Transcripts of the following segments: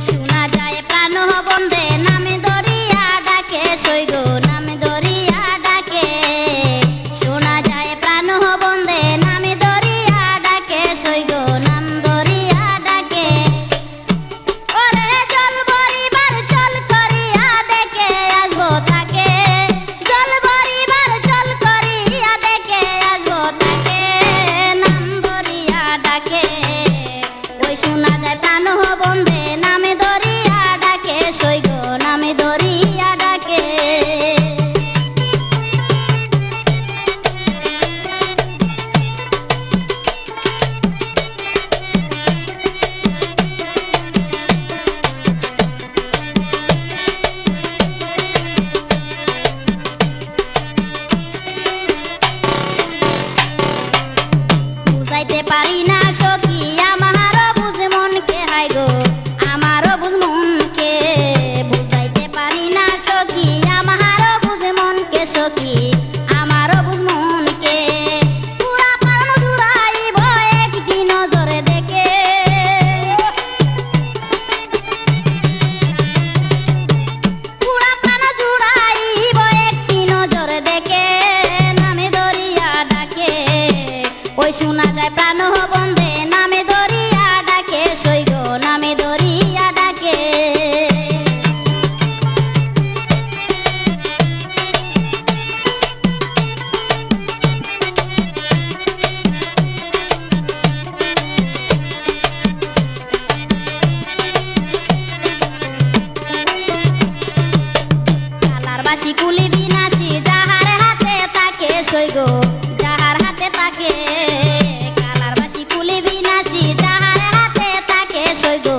শোনা যায় প্রাণ বন্দে নামে দরিয়া ডাকে সৈগো নামে দরিয়া ডাকে শোনা যায় প্রাণ বন্দে নামে দরিয়া ডাকে সৈগো নাম দরিয়া ডাকে ওরে জল ভরিবার চল করিয়া দেখে আসবো তাকে জল ভরিবার চল করিয়া দেখে আসবো তাকে নাম দরিয়া ডাকে ওই শোনা যায় প্রাণ বন্দে নামে দরিয়া ডাকে সৈগো নামে দরিয়া ডাকে বুঝাইতে পারি না সখী আমারও বুঝ মনকে হাই গো আমারও বুঝ মনকে বুঝাইতে পারি না সখী আমারও বুঝ মনকে সখী আমারও বুঝ মনকে পুরা প্রাণ জুড়াইব একটি নজরে দেখে পুরা প্রাণ জুড়াইব একটি নজরে দেখে নামে দরিয়া ডাকে ওই শোনা যায় প্রাণ বন্দে নামে দরিয়া ডাকে সৈগো নামে দরিয়া ডাকে কালার বাসি কুলি বিনাশী যাহার হাতে তাকে সৈগো যাহার হাতে তাকে কালার বাসি কুলি বিনাশী যাহার হাতে তাকে সৈগো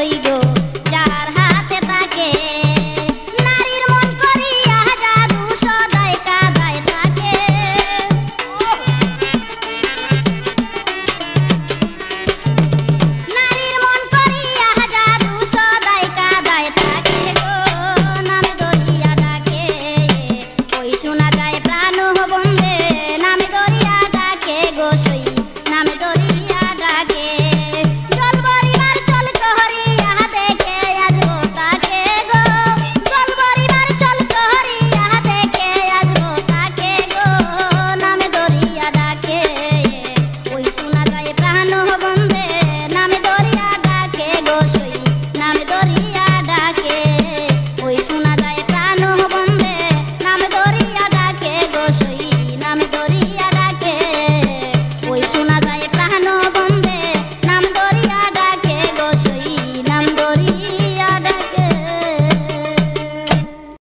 সই গো